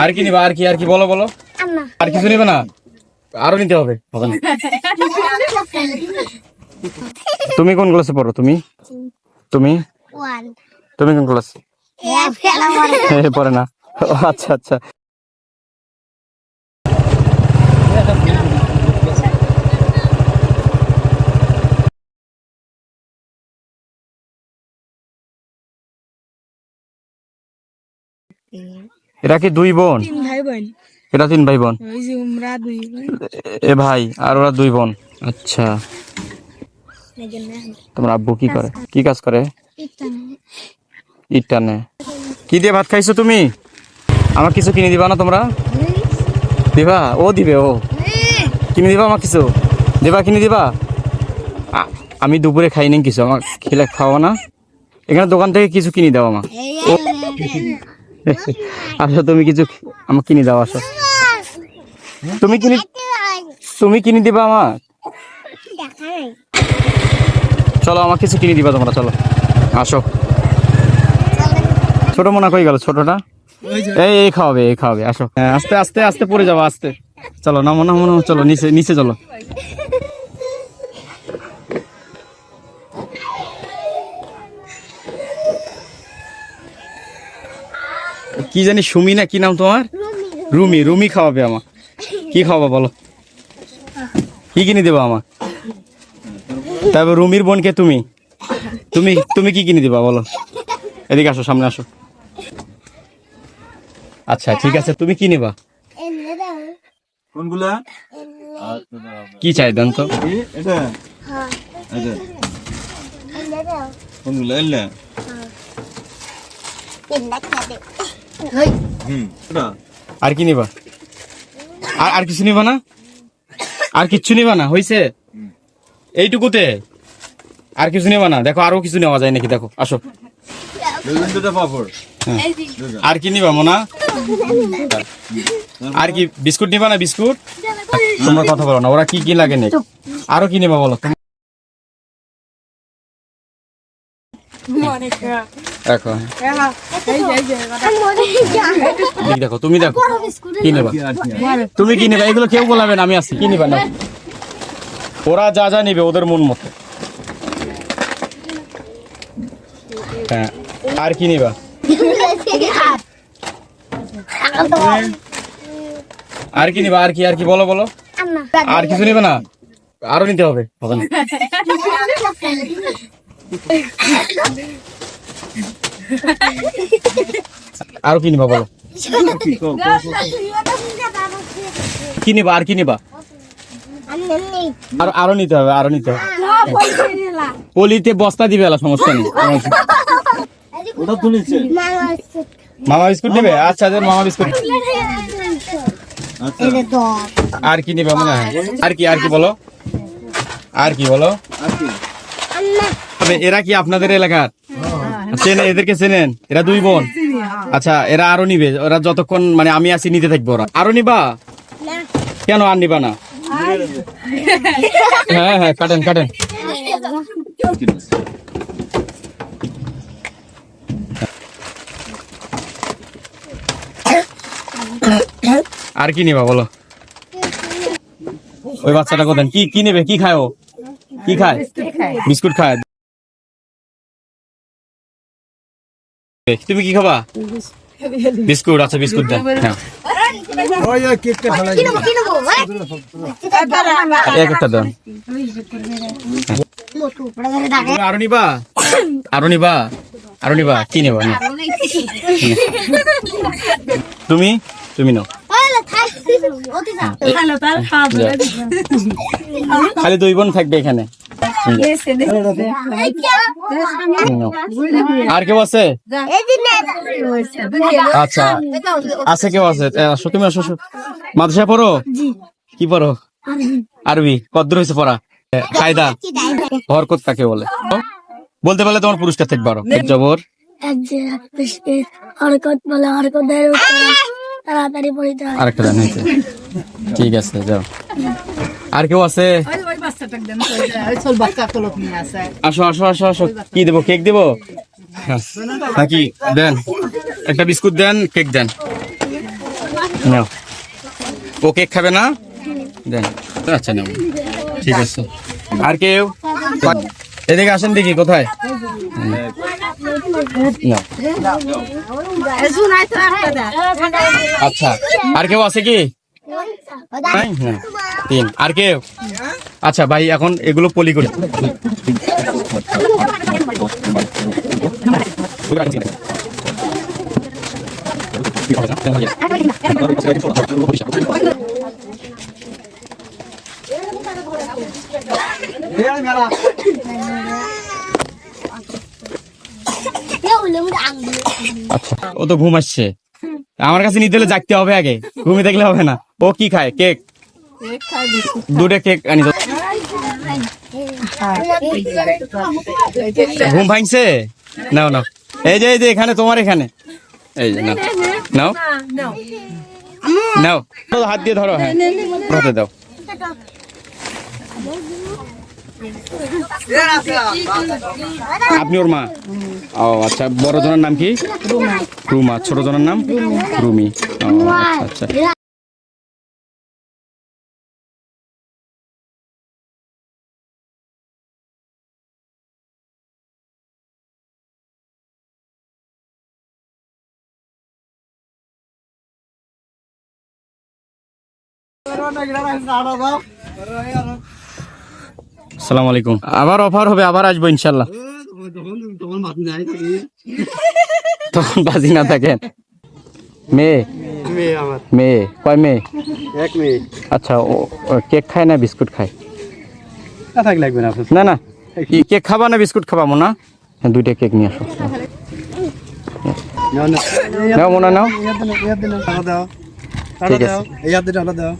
আর কি নিবা? আর কি বলো বলো। আর কিছু নিবে না? আরো নিতে হবে। তুমি কোন ক্লাসে পড়ো? তুমি তুমি তুমি কোন ক্লাস? পড়ে না। আচ্ছা আচ্ছা। এরা কি দুই বোন? এরা তিন ভাই বোন। এ ভাই আর ওরা দুই বোন। আচ্ছা, তোমার আব্বু কি করে? কি কাজ করে? ইট টানে। কি দিয়ে ভাত খাইছো তুমি? আমার কিছু কিনে দিবা না তোমরা? দিবা? ও দিবে। ও কিনে দিবা? আমার কিছু দিবা? কিনে দিবা? আমি দুপুরে খাই নি কিছু, আমার খেলে খাওয়া না। এখানে দোকান থেকে কিছু কিনে দাও আমার। আচ্ছা, তুমি কিছু আমাকে কিনে দাও। আসো, তুমি কিনে দিবা আমার? চলো, আমার কিছু কিনে দিবা তোমরা। চলো আসো। ছোট মনে কই গেল? ছোটটা এই খাওয়াবে। আসো, আস্তে আস্তে আস্তে পড়ে যাবো, আস্তে। চলো নামো নামো নামো, চলো নিচে নিচে চলো। কি জানি সুমি না কি নাম তোমার? রুমি খাওয়াবে আমার। কি খাওয়াবা বলো? কি কিনে দেবো আমার? তারপর রুমির বোনকে তুমি তুমি তুমি কি কিনে দিবা বলো? এদিকে আসো, সামনে আসো। আচ্ছা ঠিক আছে, তুমি কি নিবা? কোনগুলা? কি চাই দেন তো? এটা কোনগুলা? এলা আর কি নিবা? আর কিছু নিবা না? আর কিচ্ছু নিবা না? হইছে এইটুকুতে? আর কিছু নিবা না? দেখো আরো কিছু নেওয়া যায় নাকি, দেখো। আসো। আর কি নিবা মোনা? আর কি বিস্কুট নিবা না? বিস্কুট? তোমরা কথা বলো না, ওরা কি কি লাগে নেই। আরো কি নিবা বলো? দেখো দেখো, তুমি দেখো কি নেবা। তুমি কি নেবা? এগুলো কেউ বলাবে না, আমি আছি। কি নিবা না? ওরা যা যা নিবে ওদের মন মতো। হ্যাঁ, আর কি নিবা? আর কি নিবা? আর কি বলো বলো। আর কিছু নিবে না? আরো নিতে হবে। আরো কি নিবা বলো? কি নিবা? আর কি নিবা? আরো নিতে হবে। পলিতে বস্তা দিবে, সমস্যা নেই। মামা বিস্কুট নেবে? আচ্ছা, মামা বিস্কুট। আর কি নিবে মনে হয়? আর কি বলো? আর কি বলো? এরা কি আপনাদের এলাকার? এদেরকে চেনেন? এরা দুই বোন। আচ্ছা, এরা আরো নিবে। ওরা যতক্ষণ মানে আমি আছি নিতে থাকবো। ওরা আরো নিবা? কেন আর নিবা না? হ্যাঁ, কাটেন। আর কি নিবা বলো? ওই বাচ্চাটা কোথায়? কি নেবে? কি খায় ও? কি খায়? বিস্কুট খায়। তুমি কি খাবা? বিস্কুট। আচ্ছা, বিস্কুট দেন। হ্যাঁ, একটা দেন। আরো নিবা? কি নেবা? তুমি নাও। খালি দুই বোন থাকবে এখানে। আর কেউ আছে? আচ্ছা, আছে কেউ আছে? তুমি আসো। মাদ্রাসা পড়ো? কি পড়ো? আরবি। কদ্দূর হয়েছে পড়া? কায়দা হরকত কাকে বলে? বলতে পারলে তোমার পুরস্কার থাকবে। আরো জবর আরেকটা দেন। ঠিক আছে, যাও। আর কেউ আছে? আসো। কি দেবো? কেক দেবো নাকি? দেন একটা বিস্কুট দেন, কেক দেন। নাও ও কেক খাবে না দেন আচ্ছা নাও ঠিক আছে আর কেউ এদিকে আসেন দেখি কোথায় নাও আচ্ছা আর কেউ আছে কি নাই? না। 3 আর কেউ আচ্ছা ভাই এখন এগুলো পলি করি আচ্ছা ও তো ঘুম আসছে আমার কাছে নিতে হলে জাগতে হবে আগে ঘুমিয়ে দেখলে হবে না ও কি খায় কেক দুটো কেক আনি দাও। ঘুম ভাঙছে নাও নাও এই যে এখানে তোমার এখানে এই যে নাও নাও নাও হাত দিয়ে ধরো হ্যাঁ হাতে দাও আপনি ওর মা ও আচ্ছা বড় জনের নাম কি রুমা ছোট জনের নাম রুমি ও আচ্ছা আচ্ছা আসসালামু আলাইকুম আবার অফার হবে আবার আসবো ইনশাল্লাহ তখন বাজি না থাকেন মেয়ে মেয়ে কয় মেয়ে আচ্ছা ও কেক খায় না বিস্কুট খায় লাগবে না না না কি কেক খাবা না বিস্কুট খাবা মোনা হ্যাঁ দুইটা কেক নিয়ে আসো নাও মোনা নাও ঠিক আছে দাও